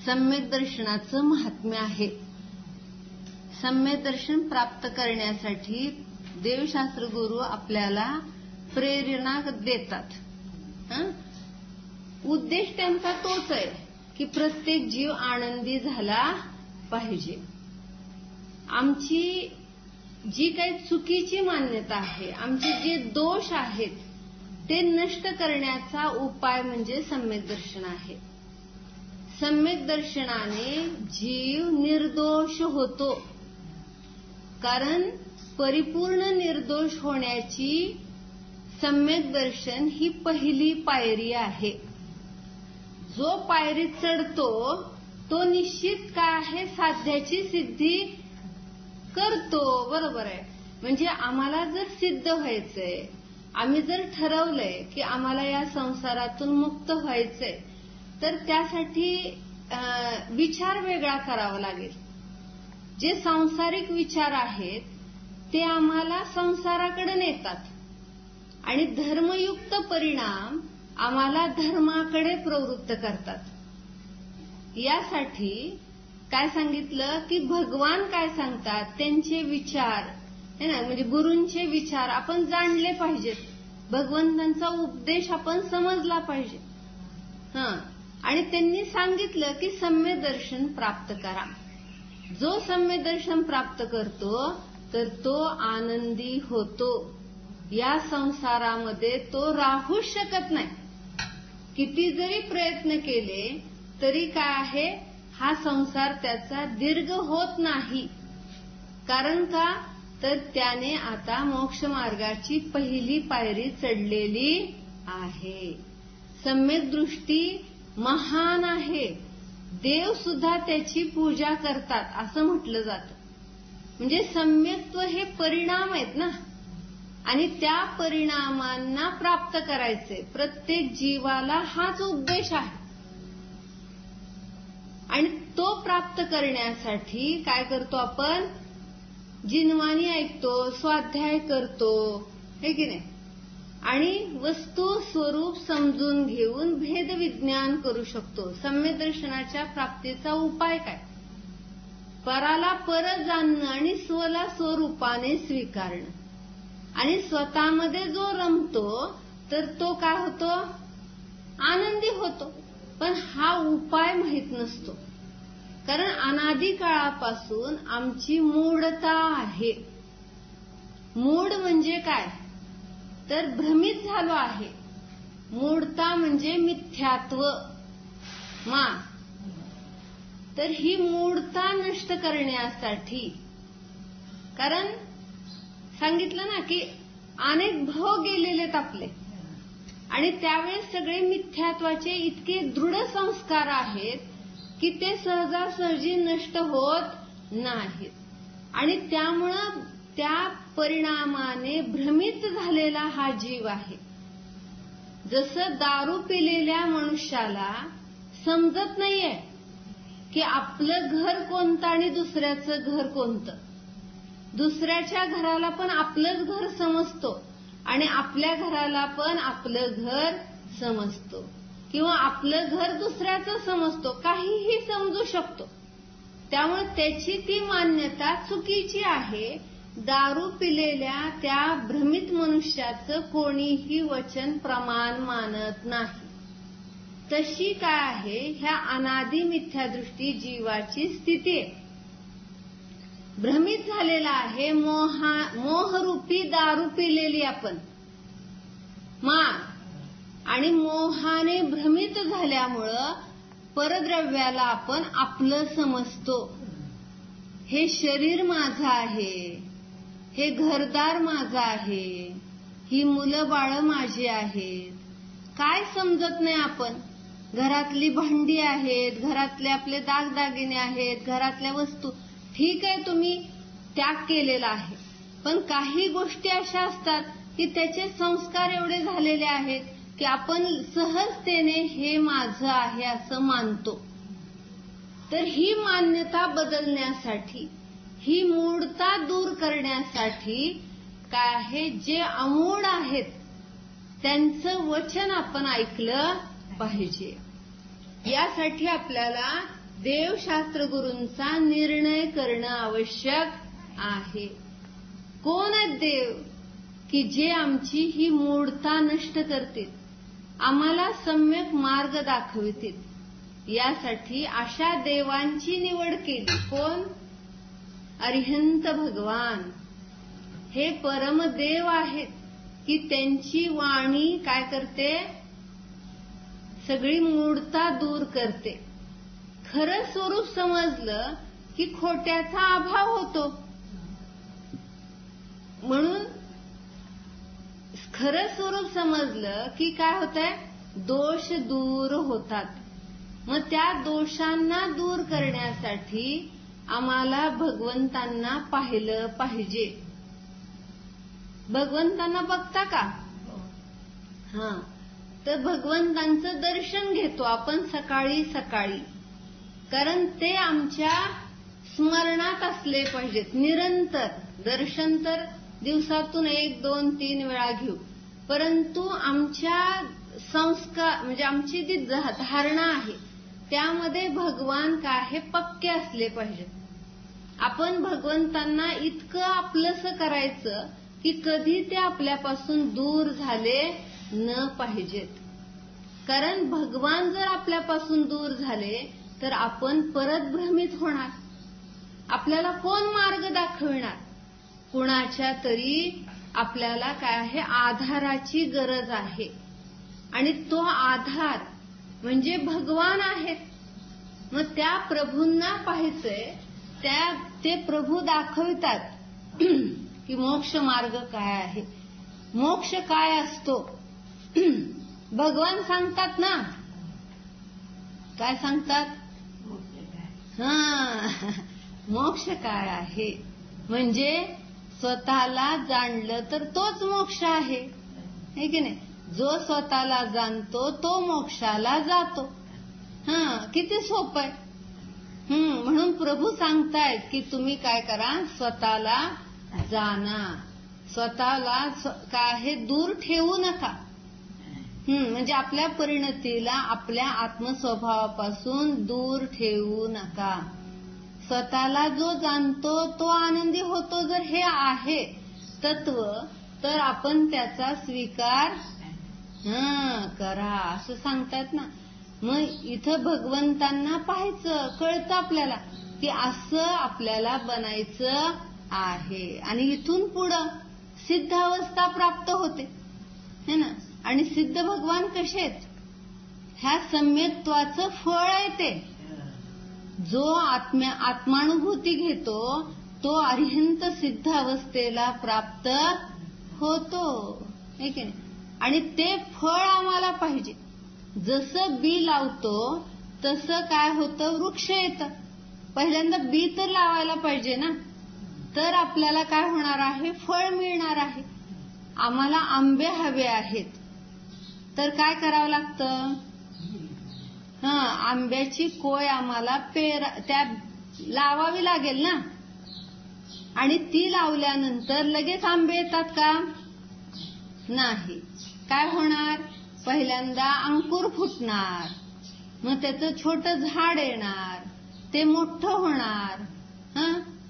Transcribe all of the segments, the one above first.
सम्यक दर्शनाचं महात्म्य आहे. सम्यक दर्शन प्राप्त करण्यासाठी देवशास्त्र गुरु आपल्याला प्रेरणा देतात. उद्देश त्यांचा तोच आहे की प्रत्येक जीव आनंदी झाला पाहिजे. आमची जी काही चुकीची मान्यता आहे, आमचे जे दोष आहेत ते नष्ट करण्याचा उपाय म्हणजे सम्यक दर्शन आहे. सम्यक दर्शनाने जीव निर्दोष होतो. कारण परिपूर्ण निर्दोष होण्याची सम्यक दर्शन ही पहिली पायरी आहे. जो पायरी चढतो तो निश्चित काय आहे, साध्याची सिद्धी करतो. बरोबर आहे. म्हणजे आम्हाला जर सिद्ध व्हायचंय, आम्ही जर ठरवलंय की आम्हाला या संसारातून मुक्त व्हायचंय, तर त्यासाठी विचार वेगळा करावा लागेल. जे सांसारिक विचार आहेत ते आम्हाला संसाराकडे नेतात आणि धर्मयुक्त परिणाम आम्हाला धर्माकडे प्रवृत्त करतात. यासाठी काय सांगितलं की भगवान काय सांगतात, त्यांचे विचार है ना, म्हणजे गुरूंचे विचार आपण जाणले पाहिजेत. भगवंतांचा उपदेश आपण समजला पाहिजे. आणि त्यांनी सांगितलं की सम्यक दर्शन प्राप्त करा. जो सम्यक दर्शन प्राप्त करतो तर तो आनंदी होतो. या संसारामध्ये तो राहूच शकत नाही. किती जरी प्रयत्न केले तरी काय आहे, हा संसार त्याचा दीर्घ होत नाही. कारण का, तर त्याने आता मोक्ष मार्गाची पहिली पायरी चढलेली आहे. सम्यक दृष्टी महान आहे. देव सुद्धा त्याची पूजा करतात असं म्हटलं जातं. म्हणजे सम्यक्त्व हे परिणाम आहेत ना, आणि त्या परिणामांना प्राप्त करायचे. प्रत्येक जीवाला हाच उद्देश आहे. आणि तो प्राप्त करण्यासाठी काय करतो आपण, जिनवाणी ऐकतो, स्वाध्याय करतो, हे की नाही, आणि वस्तू स्वरूप समजून घेऊन भेदविज्ञान करू शकतो. सम्यक दर्शनाच्या प्राप्तीचा उपाय काय, पराला पर जाणणं आणि स्वला स्वरूपाने स्वीकारणं. आणि स्वतःमध्ये जो रमतो तर तो काय होतो, आनंदी होतो. पण हा उपाय माहित नसतो. कारण अनादी काळापासून आमची मूढता आहे. मूढ म्हणजे काय, तर भ्रमित झालो आहे. मूढता म्हणजे मिथ्यात्व तर ही मूढता नष्ट करण्यासाठी, कारण सांगितलं ना की अनेक भव गेलेलेत आपले, आणि त्यावेळेस सगळे मिथ्यात्वाचे इतके दृढ संस्कार आहेत की ते सहजासहजी नष्ट होत नाहीत. आणि त्यामुळं त्या परिणामाने भ्रमित झालेला हा जीव आहे. जसं दारू पिलेल्या मनुष्याला समजत नाहीये की आपलं घर कोणतं आणि दुसऱ्याचं घर कोणतं. दुसऱ्याच्या घराला पण आपलंच घर समजतो आणि आपल्या घराला पण आपलं घर समजतो, किंवा आपलं घर दुसऱ्याचं समजतो, काहीही समजू शकतो. त्यामुळे त्याची ती मान्यता चुकीची आहे. दारू पिलेल्या त्या भ्रमित मनुष्याचं कोणीही वचन प्रमाण मानत नाही. तशी काय आहे, ह्या अनादी मिथ्यादृष्टी जीवाची स्थिती आहे. भ्रमित झालेला आहे. मोहरूपी दारू पिलेली आपण आणि मोहाने भ्रमित झाल्यामुळं परद्रव्याला आपण आपलं समजतो. हे शरीर माझं आहे, हे घरदार माझं आहे, ही मुलं बाळ माझी आहेत. काय समजत नाही आपण. घरातली भांडी आहेत, घरातले आपले दागदागिने आहेत, घरातल्या वस्तू, ठीक आहे तुम्ही त्याग केलेला आहे, पण काही गोष्टी अशा असतात की त्याचे संस्कार एवढे झालेले आहेत की आपण सहजतेने हे माझं आहे असं मानतो. तर ही मान्यता बदलण्यासाठी, ही मूढता दूर करण्यासाठी काय आहे, जे अमूढ आहेत त्यांचं वचन आपण ऐकलं पाहिजे. यासाठी आपल्याला देवशास्त्र गुरूंचा निर्णय करणं आवश्यक आहे. कोण आहेत देव की जे आमची ही मूढता नष्ट करतील, आम्हाला सम्यक मार्ग दाखवितील. यासाठी अशा देवांची निवड केली. कोण? अरिहंत भगवान. हे परमदेव आहेत की त्यांची वाणी काय करते? सगळी मूढता दूर करते. खरं स्वरूप समजलं की खोट्याचा अभाव होतो. म्हणून खरं स्वरूप समजलं की काय होतंय? दोष दूर होतात. मग त्या दोषांना दूर करण्यासाठी आम्हाला भगवंतांना पाहिलं पाहिजे. भगवंतांना बघता का? हां, तर भगवंतांचं दर्शन घेतो आपण सकाळी सकाळी. कारण ते आमच्या स्मरणात असले पाहिजेत निरंतर. दर्शन तर दिवसातून 1, 2, 3 वेळा घेऊ, परंतु आमच्या संस्कार म्हणजे आमची जी धारणा आहे त्यामध्ये भगवान काय आहे पक्के असले पाहिजेत. आपण भगवंतांना इतकं आपलंसं करायचं की कधी ते आपल्यापासून दूर झाले न पाहिजेत. कारण भगवान जर आपल्यापासून दूर झाले तर आपण परत भ्रमित होणार. आपल्याला कोण मार्ग दाखविणार? कुणाच्या तरी आपल्याला काय आहे आधाराची गरज आहे. आणि तो आधार म्हणजे भगवान आहेत. मग त्या प्रभूंना पाहायचंय. ते प्रभू दाखवितात की मोक्ष मार्ग काय आहे, मोक्ष काय असतो. भगवान सांगतात ना. काय सांगतात? मोक्ष काय आहे म्हणजे स्वतःला जाणलं तर तोच मोक्ष आहे, है की नाही? जो स्वतःला जाणतो तो मोक्षाला जातो. किती सोपं आहे. म्हणून प्रभू सांगतायत की तुम्ही काय करा, स्वतःला जाणा, स्वतःला काय हे दूर ठेवू नका. म्हणजे आपल्या परिणतीला आपल्या आत्मस्वभावापासून दूर ठेवू नका. स्वतःला जो जाणतो तो आनंदी होतो. जर हे आहे तत्व तर आपण त्याचा स्वीकार करा असं सांगतात ना. मग इथं भगवंतांना पाहायचं, कळतं आपल्याला की असं आपल्याला बनायचं आहे. आणि इथून पुढं सिद्ध अवस्था प्राप्त होते, है ना. आणि सिद्ध भगवान कसे आहेत? ह्या सम्यक्त्वाचं फळ आहे ते. जो आत्मानुभूती घेतो तो अरिहंत सिद्ध अवस्थेला प्राप्त होतो, है की नाही. आणि ते फळ आम्हाला पाहिजे. जसं बी लावतो तसं काय होतं, वृक्ष येतं. पहिल्यांदा बी तर लावायला पाहिजे ना, तर आपल्याला काय होणार आहे, फळ मिळणार आहे. आम्हाला आंबे हवे आहेत तर काय करावं लागतं? आंब्याची कोय आम्हाला त्या लावावी लागेल ना. आणि ती लावल्यानंतर लगेच आंबे येतात का? नाही. काय होणार? पहिल्यांदा अंकुर फुटणार, मग त्याचं छोटं झाड येणार, ते मोठं होणार.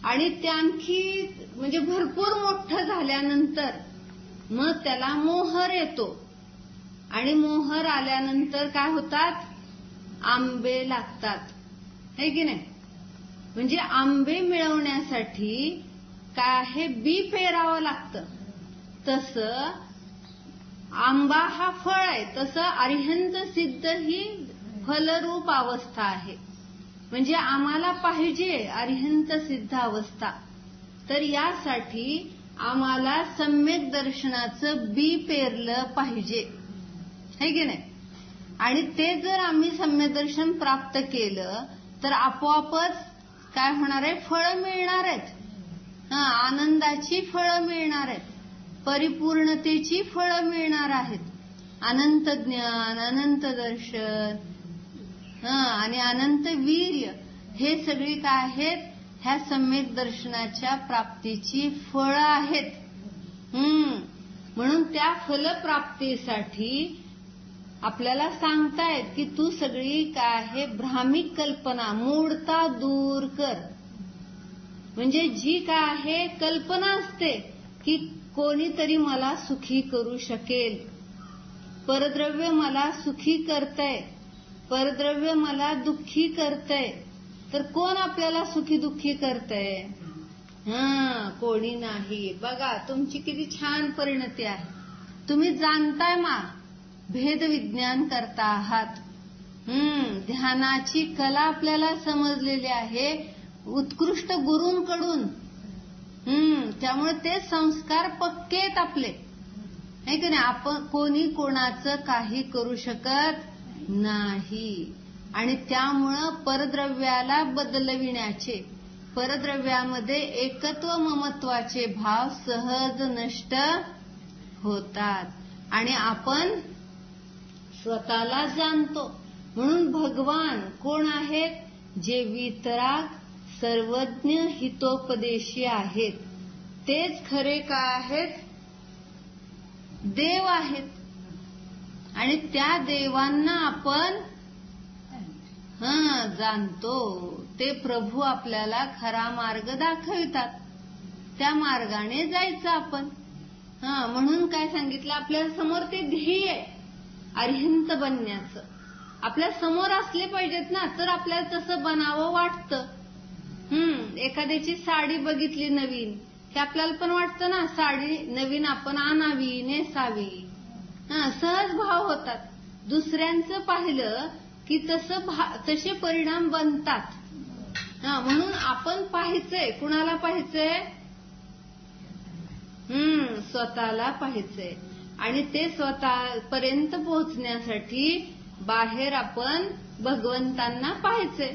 आणि ते आणखी म्हणजे भरपूर मोठं झाल्यानंतर मग त्याला मोहर येतो. आणि मोहर आल्यानंतर काय होतात? आंबे लागतात, है की नाही. म्हणजे आंबे मिळवण्यासाठी काय आहे, बी पेरावं लागतं. तसं आंबा हा फळ आहे, तसं अरिहंत सिद्ध ही फलरूप अवस्था आहे. म्हणजे आम्हाला पाहिजे अरिहंत सिद्ध अवस्था. तर यासाठी आम्हाला सम्यक दर्शनाचं बी पेरलं पाहिजे, है की नाही. आणि ते जर आम्ही सम्यक दर्शन प्राप्त केलं तर आपोआपच काय होणार आहे, फळं मिळणार आहेत. आनंदाची फळं मिळणार आहेत, परिपूर्णतेची फळं मिळणार आहेत. अनंत ज्ञान, अनंत दर्शन आणि अनंत वीर्य हे सगळी काय आहेत, ह्या सम्यक दर्शनाच्या प्राप्तीची फळं आहेत. म्हणून त्या फलप्राप्तीसाठी आपल्याला सांगतायत की तू सगळी काय आहे भ्रामिक कल्पना मूढता दूर कर. म्हणजे जी काय आहे कल्पना असते की कोणीतरी मला सुखी करू शकेल, परद्रव्य मला सुखी करतंय, परद्रव्य मला दुःखी करतंय, तर कोण आपल्याला सुखी दुःखी करतंय? कोणी नाही. बघा तुमची किती छान परिणती आहे. तुम्ही जाणताय भेद विज्ञान करता आहात. ध्यानाची कला आपल्याला समजलेली आहे उत्कृष्ट गुरूंकडून. त्यामुळे ते संस्कार पक्के आहेत आपले, आहे की नाही. आपण कोणी कोणाचं काही करू शकत नाही. आणि त्यामुळं परद्रव्याला बदलविण्याचे, परद्रव्यामध्ये एकत्व ममत्वाचे भाव सहज नष्ट होतात आणि आपण स्वतःला जाणतो. म्हणून भगवान कोण आहेत? जे वितराग सर्वज्ञ हितोपदेशी आहेत. तेच खरे काय आहेत? देव आहेत. आणि त्या देवांना आपण जाणतो. ते प्रभू आपल्याला खरा मार्ग दाखवितात. त्या मार्गाने जायचं आपण. म्हणून काय सांगितलं, आपल्या समोर ते ध्येय आहे अरिहंत बनण्याचं. आपल्या समोर असले पाहिजेत ना, तर आपल्याला तसं बनावं वाटतं. एखाद्याची साडी बघितली नवीन, हे आपल्याला पण वाटतं ना, साडी नवीन आपण आणावी, नेसावी. सहज भाव होतात. दुसऱ्यांचं पाहिलं की तसे परिणाम बनतात. म्हणून आपण पाहायचंय. कुणाला पाहायचंय? स्वतःला पाहायचंय. आणि ते स्वतःपर्यंत पोहोचण्यासाठी बाहेर आपण भगवंतांना पाहायचंय.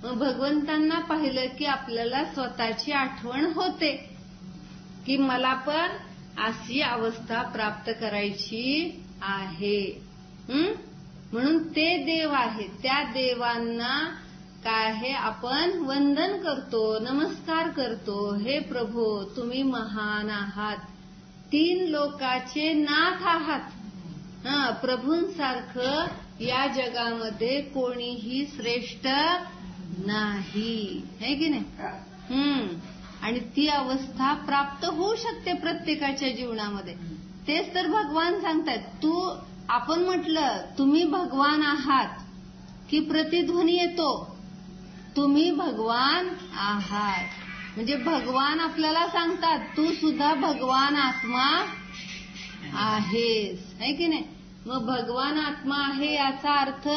भगवंतांना पाहिलं की आपल्याला स्वतःची आठवण होते की मला पण अशी अवस्था प्राप्त करायची आहे. म्हणून ते देव आहेत. त्या देवांना काय आहे आपण वंदन करतो, नमस्कार करतो. हे प्रभू तुम्ही महान आहात, 3 लोकाचे नाथ आहात. प्रभूंसारखं या जगामध्ये कोणीही श्रेष्ठ नाही, है की नाही. आणि ती अवस्था प्राप्त होऊ शकते प्रत्येकाच्या जीवनामध्ये. तेच तर भगवान सांगतायत. आपण म्हटलं तुम्ही भगवान आहात की प्रतिध्वनी येतो, तुम्ही भगवान आहात. म्हणजे भगवान आपल्याला सांगतात तू सुद्धा भगवान आत्मा आहेस, है की नाही. मग भगवान आत्मा आहे याचा अर्थ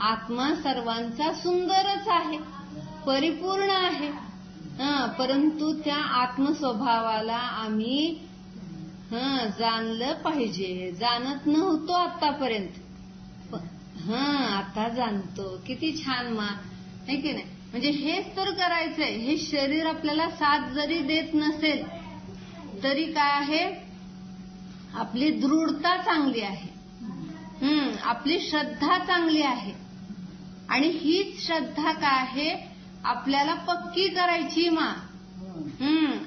आत्मा सर्वांचा सुंदरच आहे, परिपूर्ण आहे. परंतु त्या आत्मस्वभावाला आम्ही जाणलं पाहिजे. जाणत नव्हतो आतापर्यंत, आता जाणतो. किती छान है की नाही. म्हणजे हेच तर करायचंय. हे शरीर आपल्याला साथ जरी देत नसेल तरी काय आहे, आपली दृढता चांगली आहे, आपली श्रद्धा चांगली आहे. आणि हीच श्रद्धा काय आहे आपल्याला पक्की करायची.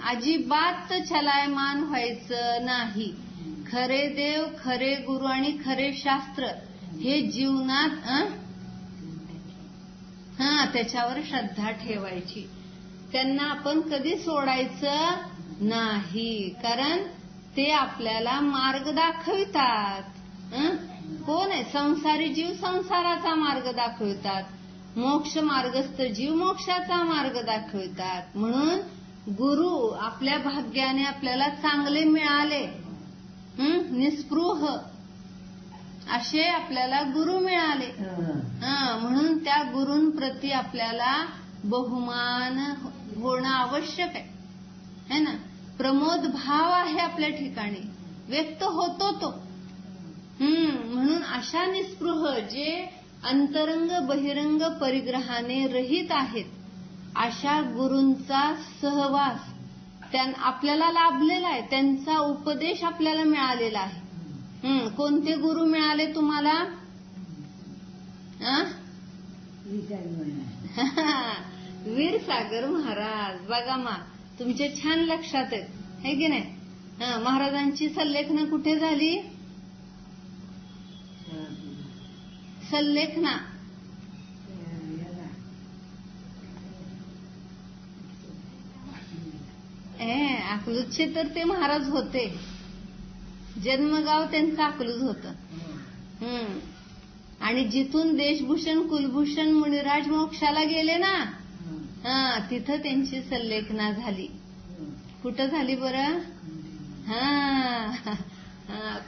अजिबात छलायमान व्हायचं नाही. खरे देव, खरे गुरु आणि खरे शास्त्र हे जीवनात त्याच्यावर श्रद्धा ठेवायची. त्यांना आपण कधी सोडायचं नाही, कारण ते आपल्याला मार्ग दाखवितात. कोण आहे? संसारी जीव संसाराचा मार्ग दाखवितात, मोक्ष मार्गस्थ जीव मोक्षाचा मार्ग दाखवितात. म्हणून गुरु आपल्या भाग्याने आपल्याला चांगले मिळाले, निस्पृह असे आपल्याला गुरु मिळाले. म्हणून त्या गुरूंप्रती आपल्याला बहुमान होणं आवश्यक आहे ना. प्रमोद भाव आहे आपल्या ठिकाणी, व्यक्त होतो तो. म्हणून अशा निस्पृह जे अंतरंग बहिरंग परिग्रहाने रहित आहेत, अशा गुरूंचा सहवास आपल्याला लाभलेला आहे. त्यांचा उपदेश आपल्याला मिळालेला आहे. कोणते गुरु मिळाले तुम्हाला? वीरसागर महाराज. बघा तुमचे छान लक्षात आहेत, है की नाही. महाराजांची संलेखन कुठे झाली? सल्लेखना अकलूजचे तर ते महाराज होते, जन्मगाव त्यांचं अकलूज होतं. आणि जिथून देशभूषण कुलभूषण मुनिराज मोक्षाला गेले ना, तिथं त्यांची सल्लेखना झाली. कुठं झाली बरं?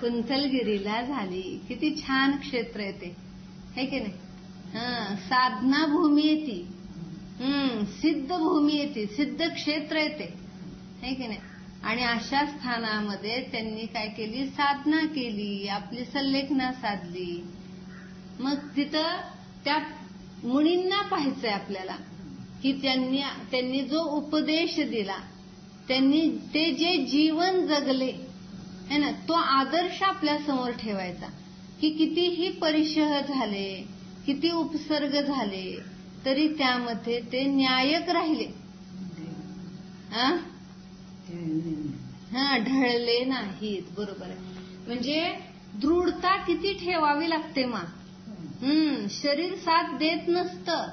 कुंथलगिरीला झाली. किती छान क्षेत्र आहे ते, है की नाही? साधना भूमी आहे ती, सिद्ध भूमी आहे ती, सिद्ध क्षेत्र आहे ते, है की नाही? आणि अशा स्थानामध्ये त्यांनी काय केली? साधना केली, आपली सल्लेखना साधली. मग तिथं त्या मुनींना पाहायचंय आपल्याला की त्यांनी जो उपदेश दिला, त्यांनी ते जे जीवन जगले है ना, तो आदर्श आपल्या समोर ठेवायचा. की कितीही परिशह झाले, किती उपसर्ग झाले, तरी त्यामध्ये ते न्यायक राहिले, ढळले नाहीत. बरोबर आहे. म्हणजे दृढता किती ठेवावी लागते मा. शरीर साथ देत नसतं.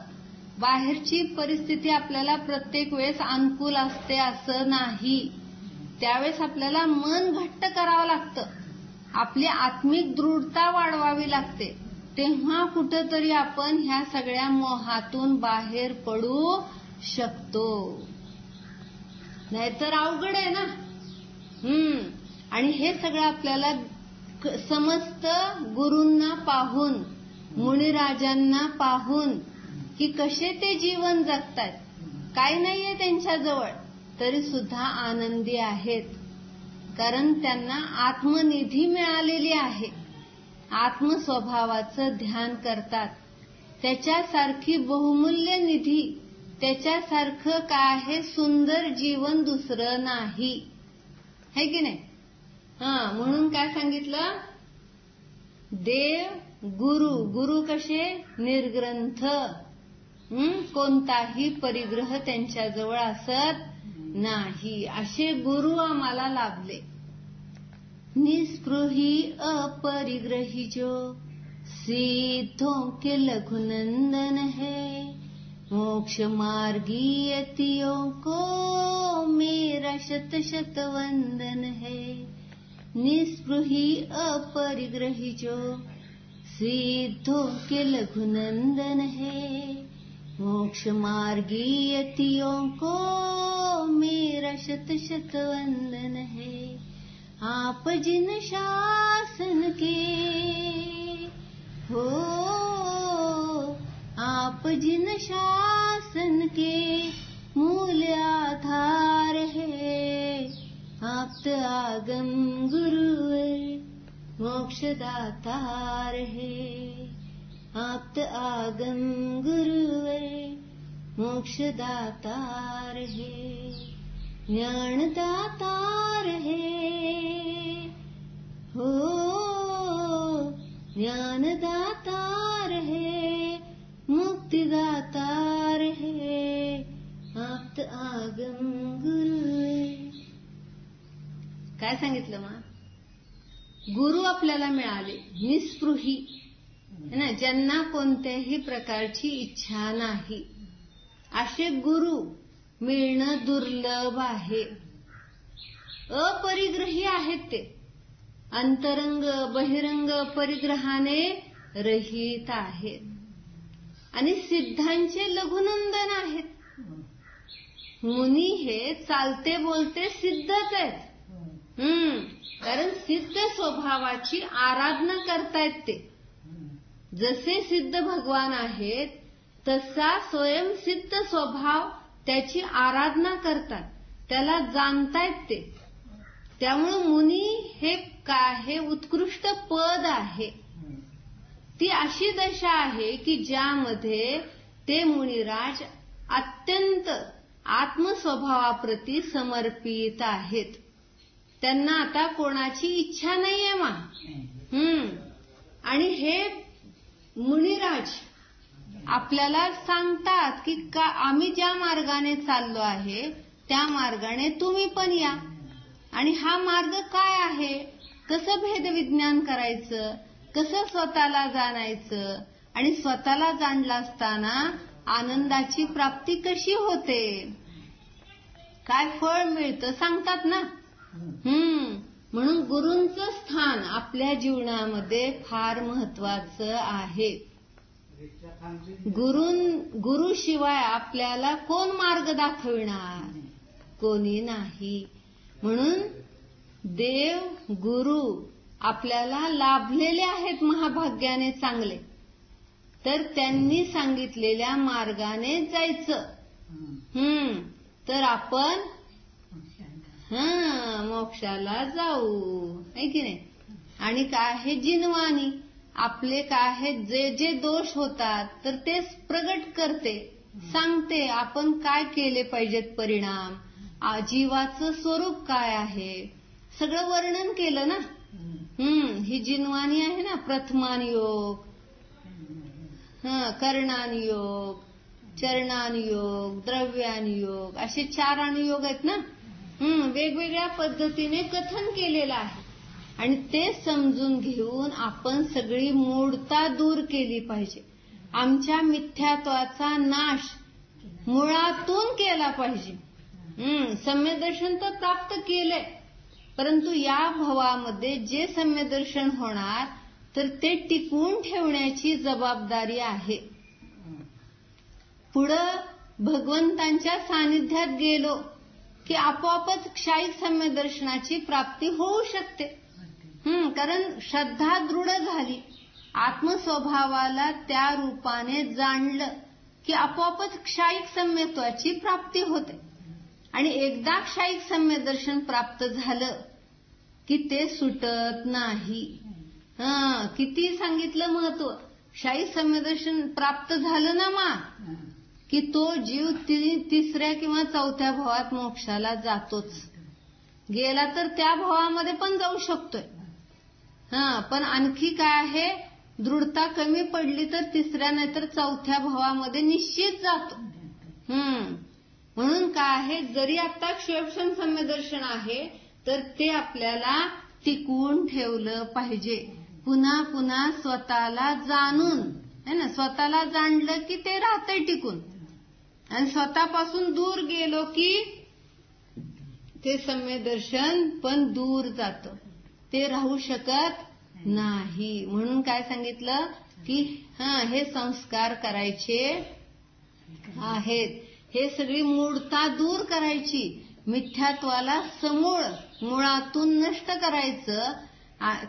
बाहेरची परिस्थिती आपल्याला प्रत्येक वेळेस अनुकूल असते असं नाही. त्यावेळेस आपल्याला मन घट्ट करावं लागतं, आपली आत्मिक दृढता वाढवावी लागते. तेव्हा कुठंतरी आपण ह्या सगळ्या मोहातून बाहेर पडू शकतो. नाहीतर अवघड आहे ना. आणि हे सगळं आपल्याला समजतं गुरूंना पाहून, मुनिराजांना पाहून, की कसे ते जीवन जगतात. काही नाहीये त्यांच्याजवळ, तरी सुद्धा आनंदी आहेत. कारण त्यांना आत्मनिधी मिळालेली आहे. आत्मस्वभावाचं ध्यान करतात. त्याच्यासारखी बहुमूल्य निधी, त्याच्यासारखं काय आहे सुंदर जीवन दुसरं नाही, है की नाही? म्हणून काय सांगितलं? देव गुरु कसे? निर्ग्रंथ. कोणताही परिग्रह त्यांच्याजवळ असत नाही. असे गुरु आम्हाला लाभले. निस्पृही अपरिग्रही जो सिद्धों के लघुनंदन है, मोक्ष मार्गी यतियों को मेरा शत शत वंदन है. निस्पृही अपरिग्रही जो सिद्धों के लघुनंदन है, मोक्ष मार्गी यतियों को मेरा शत शत वंदन है. आप जिन शासन के हो, आप जिन शासन के मूल आधार है, आप्त आगम गुरुवर मोक्षदातार है. आप्त आगम गुरुवर मोक्षदातार है. ज्ञानदातार है हो, ज्ञानदातार है, मुक्तिदातार है. आप्त आगम गुरुवर. काय सांगितलं मा? गुरु आपल्याला मिळाले निस्पृही, ना, ज्यांना कोणत्याही प्रकारची इच्छा नाही. असे गुरु मिळणं दुर्लभ आहे. अपरिग्रही आहेत ते, अंतरंग बहिरंग परिग्रहाने रहित आहेत. आणि सिद्धांचे लघुनंदन आहेत. मुनी हे चालते बोलते सिद्धच आहेत. कारण सिद्ध स्वभावाची आराधना करतायत ते. जसे सिद्ध भगवान आहेत तसा स्वयंसिद्ध स्वभाव त्याची आराधना करतात, त्याला जाणतायत ते. त्यामुळे मुनी हे काय, हे उत्कृष्ट पद आहे. ती अशी दशा आहे की ज्यामध्ये ते मुनिराज अत्यंत आत्मस्वभावाप्रती समर्पित आहेत. त्यांना आता कोणाची इच्छा नाहीये मा. आणि हे मुनिराज आपल्याला सांगतात की आम्ही ज्या मार्गाने चाललो आहे त्या मार्गाने तुम्ही पण या. आणि हा मार्ग काय आहे, कसं भेदविज्ञान करायचं, कसं स्वतःला जाणायचं, आणि स्वतःला जाणलं असताना आनंदाची प्राप्ती कशी होते, काय फळ मिळतं सांगतात ना. म्हणून गुरूंचं स्थान आपल्या जीवनामध्ये फार महत्वाचं आहे. गुरुशिवाय आपल्याला कोण मार्ग दाखविणार, कोणी नाही. म्हणून देव गुरु आपल्याला लाभलेले आहेत महाभाग्याने चांगले, तर त्यांनी सांगितलेल्या मार्गाने जायचं. तर आपण मोक्षाला जाऊ, है की नाही. आणि काय आहे जिनवाणी, आपले काय आहे जे जे दोष होतात तर ते प्रगट करते, सांगते आपण काय केले पाहिजेत, परिणाम, जीवाचं स्वरूप काय आहे, सगळं वर्णन केलं ना. ही जिनवाणी आहे ना. प्रथमान योग, कर्णान योग, चरणान योग, द्रव्यान योग, असे 4 अनुयोग आहेत ना. वेगवेगळ्या पद्धतीने कथन केलेलं आहे. आणि ते समजून घेऊन आपण सगळी मूढता दूर केली पाहिजे. आमच्या मिथ्यात्वाचा नाश मुळातून केला पाहिजे. सम्यदर्शन तर प्राप्त केलंय, परंतु या भवामध्ये जे सम्यदर्शन होणार तर ते टिकवून ठेवण्याची जबाबदारी आहे. पुढं भगवंतांच्या सानिध्यात गेलो की आपोआपच क्षायिक सम्यदर्शनाची प्राप्ती होऊ शकते. कारण श्रद्धा दृढ झाली, आत्मस्वभावाला त्या रूपाने जाणलं की आपोआपच क्षायिक सम्यत्वाची प्राप्ती होते. आणि एकदा क्षायिक सम्यदर्शन प्राप्त झालं की ते सुटत नाही. किती सांगितलं महत्व. क्षायिक सम्यदर्शन प्राप्त झालं ना मा की तो जीव 3ऱ्या किंवा 4थ्या भावात मोक्षाला जातोच. गेला तर त्या भावामध्ये पण जाऊ शकतोय. पण आणखी काय आहे, दृढता कमी पडली तर 3ऱ्या नाहीतर 4थ्या भावामध्ये निश्चित जातो. म्हणून काय आहे, जरी आता क्षयोक्षम सम्यदर्शन आहे तर ते आपल्याला टिकवून ठेवलं पाहिजे. पुन्हा पुन्हा स्वतःला जाणून, है ना, स्वतःला जाणलं की ते राहतंय टिकून. आणि स्वतःपासून दूर गेलो की ते सम्यदर्शन पण दूर जातं, ते राहू शकत नाही. म्हणून काय सांगितलं की हे संस्कार करायचे आहेत. हे सगळी मूढता दूर करायची, मिथ्यात्वाला समूळ मुळातून नष्ट करायचं,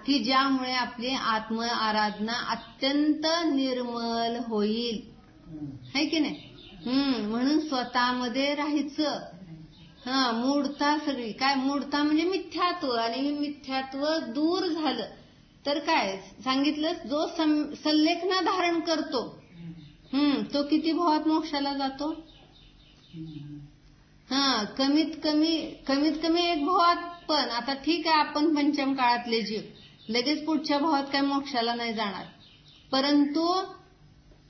की ज्यामुळे आपली आत्म आराधना अत्यंत निर्मल होईल, है की नाही. म्हणून स्वतःमध्ये राहायचं. मूढता सगळी काय, मूढता म्हणजे मिथ्यात्व, आणि मिथ्यात्व दूर झालं तर काय सांगितलं, जो संलेखना धारण करतो तो किती भावात मोक्षाला जातो. कमीत कमी 1 भावात. पण आता ठीक आहे, आपण पंचम काळातले जीव लगेच पुढच्या भावात काय मोक्षाला नाही जाणार, परंतु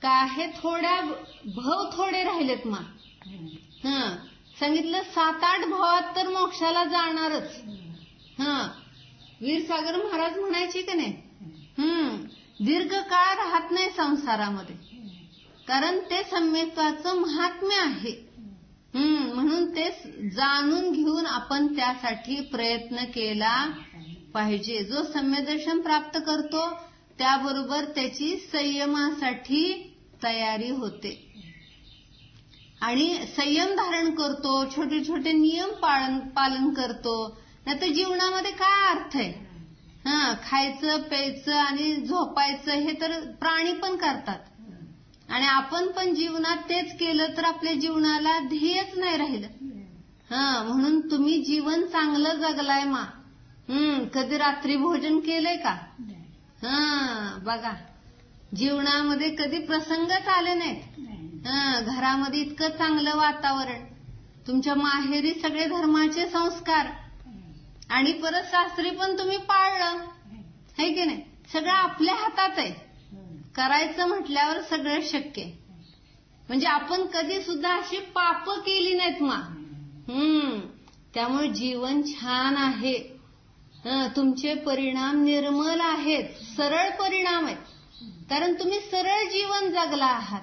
काय हे भाव थोडे राहिलेत मा. सांगितलं 7-8 भावात तर मोक्षाला जाणारच. वीरसागर महाराज म्हणायचे का नाही, दीर्घकाळ राहत नाही संसारामध्ये, कारण ते सम्यत्वाचं महात्म्य आहे. म्हणून ते जाणून घेऊन आपण त्यासाठी प्रयत्न केला पाहिजे. जो सम्यदर्शन प्राप्त करतो त्याबरोबर त्याची संयमासाठी तयारी होते, आणि संयम धारण करतो, छोटे छोटे नियम पालन करतो. नाहीतर जीवनामध्ये काय अर्थ आहे. खायचं प्यायचं आणि झोपायचं हे तर प्राणी पण करतात, आणि आपण पण जीवनात तेच केलं तर आपल्या जीवनाला ध्येयच नाही राहिलं. म्हणून तुम्ही जीवन चांगलं जगलाय मा. कधी रात्री भोजन केलंय का. बघा, जीवनामध्ये कधी प्रसंगच आले नाहीत. घरामध्ये इतकं चांगलं वातावरण, तुमच्या माहेरी सगळे धर्माचे संस्कार, आणि परत सासरी पण तुम्ही पाळलं, है की नाही. सगळं आपल्या हातात आहे. करायचं म्हटल्यावर सगळं शक्य आहे. म्हणजे आपण कधी सुद्धा अशी पाप केली नाहीत मा. त्यामुळे जीवन छान आहे. तुमचे परिणाम निर्मल आहेत, सरळ परिणाम आहेत. कारण तुम्ही सरळ जीवन जगला आहात.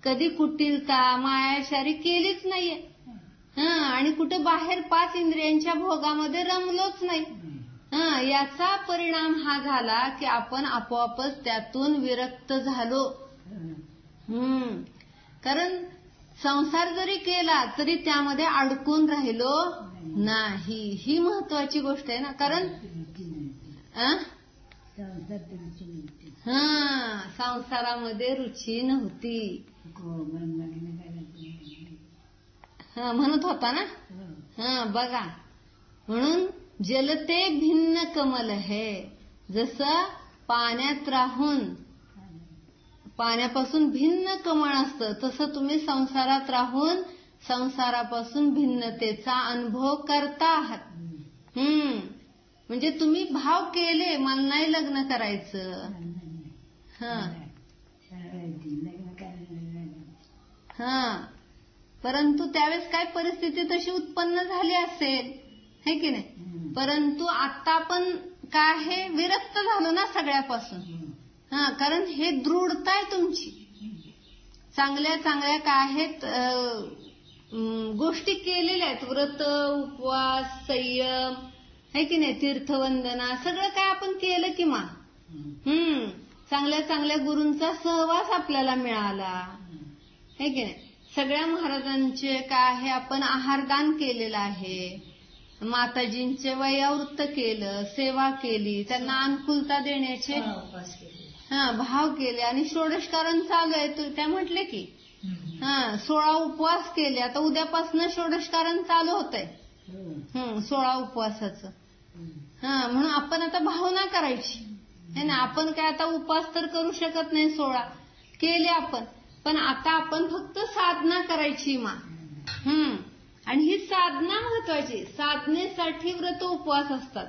कधी कुटिलता मायाचारी केलीच नाहीये. आणि कुठे बाहेर 5 इंद्रियांच्या भोगामध्ये रमलोच नाही. याचा परिणाम हा झाला की आपण आपोआपच त्यातून विरक्त झालो. कारण संसार जरी केला तरी त्यामध्ये अडकून राहिलो नाही. ही महत्वाची गोष्ट आहे ना. कारण संसारामध्ये रुची नव्हती. म्हणत होता ना. बघा, म्हणून जलते भिन्न कमल है. जसं पाण्यात राहून पाण्यापासून भिन्न कमळ असतं, तसं तुम्ही संसारात राहून संसारापासून भिन्नतेचा अनुभव करता आहात. म्हणजे तुम्ही भाव केले मला नाही लग्न करायचं. परंतु त्यावेळेस काय परिस्थिती तशी उत्पन्न झाली असेल, है की नाही. परंतु आता आपण काय आहे, विरक्त झालो ना सगळ्यापासून. कारण हे दृढता आहे तुमची. चांगल्या चांगल्या काय आहेत गोष्टी केलेल्या आहेत. व्रत, उपवास, संयम, है की नाही, तीर्थवंदना, सगळं काय आपण केलं की मा. चांगल्या चांगल्या गुरूंचा सहवास आपल्याला मिळाला, है की नाही. सगळ्या महाराजांचे काय आहे आपण आहारदान केलेलं आहे. माताजींचे वयावृत्त केलं, सेवा केली, त्यांना अनुकूलता देण्याचे भाव केले. आणि षोडशकारण चालू आहे त्या म्हटले की 16 उपवास केले. आता उद्यापासून षोडशकारण चालू होत आहे 16 उपवासाचं. म्हणून आपण आता भावना करायची है ना. आपण काय आता उपवास तर करू शकत नाही, 16 केले आपण, पण आता आपण फक्त साधना करायची मा. आणि ही साधना महत्वाची. साधनेसाठी व्रत उपवास असतात.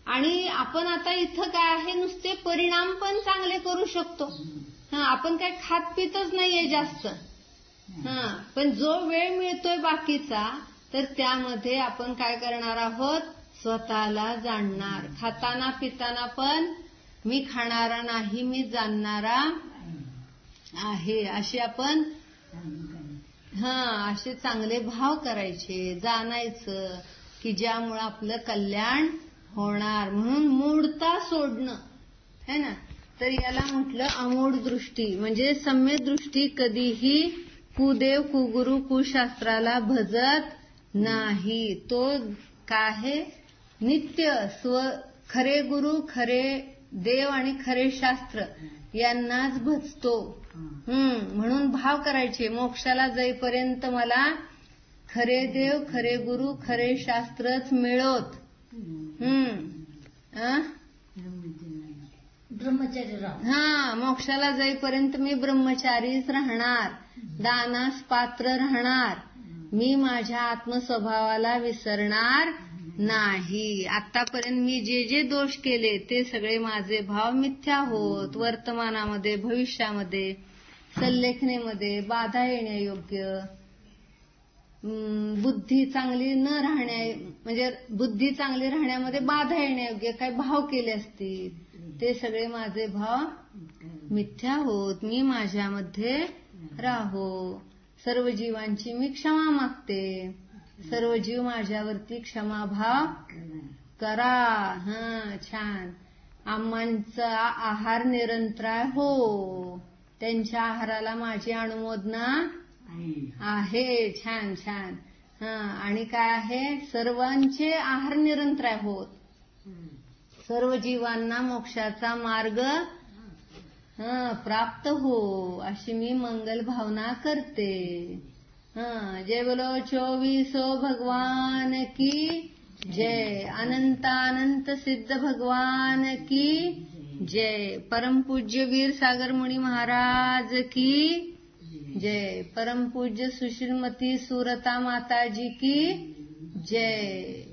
आणि आपण आता इथं काय आहे नुसते परिणाम पण चांगले करू शकतो. आपण काय खात पितच नाहीये जास्त. पण जो वेळ मिळतोय बाकीचा, तर त्यामध्ये आपण काय करणार आहोत, स्वतःला जाणणार. खाताना पिताना पण मी खाणारा नाही, मी जाणणारा आहे, असे आपण असे चांगले भाव करायचे, जाणायचं की ज्यामुळे आपलं कल्याण होणार. म्हणून मूढता सोडणं है ना. तर याला म्हटलं अमूढ दृष्टी. म्हणजे सम्यक दृष्टी कधीही कुदेव कुगुरु कुशास्त्राला भजत नाही. तो काय नित्य खरे गुरु, खरे देव आणि खरे शास्त्र यांनाच भजतो. म्हणून भाव करायचे, मोक्षाला जाईपर्यंत मला खरे देव, खरे गुरु, खरे शास्त्रच मिळोत. ब्रह्मचारी राहू. मोक्षाला जाईपर्यंत मी ब्रह्मचारीच राहणार, दानास पात्र राहणार. मी माझ्या आत्मस्वभावाला विसरणार नाही. आतापर्यंत मी जे जे दोष केले ते सगळे माझे भाव मिथ्या होत. वर्तमानामध्ये, भविष्यामध्ये, संलेखनेमध्ये बाधा येण्यायोग्य, बुद्धी चांगली न राहण्या, म्हणजे बुद्धी चांगली राहण्यामध्ये बाधा येण्यायोग्य काय भाव केले असतील, ते सगळे माझे भाव मिथ्या होत. मी माझ्यामध्ये राहो. सर्व जीवांची मी क्षमा मागते. सर्व जीव माझ्यावरती क्षमाभाव करा. छान. आम्हांचा आहार निरंतर हो. त्यांच्या आहाराला माझी अनुमोदना आहे. छान छान. आणि काय आहे, सर्वांचे आहार निरंतर होत. सर्व जीवांना मोक्षाचा मार्ग प्राप्त हो, अशी मी मंगल भावना करते. जय बोलो 24 भगवान की जय. अनंतानंत सिद्ध भगवान की जय. परम पूज्य वीर सागर मुनी महाराज की जय. परम पूज्य सुशीलमती सुरता माताजी की जय.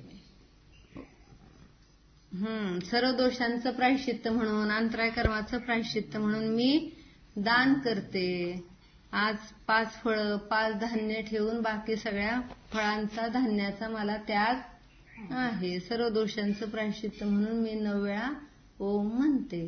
सर्व दोषांचं प्रायश्चित्त म्हणून, अंतराय कर्माचं प्रायश्चित्त म्हणून मी दान करते. आज 5 फळं 5 धान्य ठेवून बाकी सगळ्या फळांचा धान्याचा मला त्याग आहे. सर्व दोषांचं प्रायश्चित्त म्हणून मी 9 वेळा ओम म्हणते.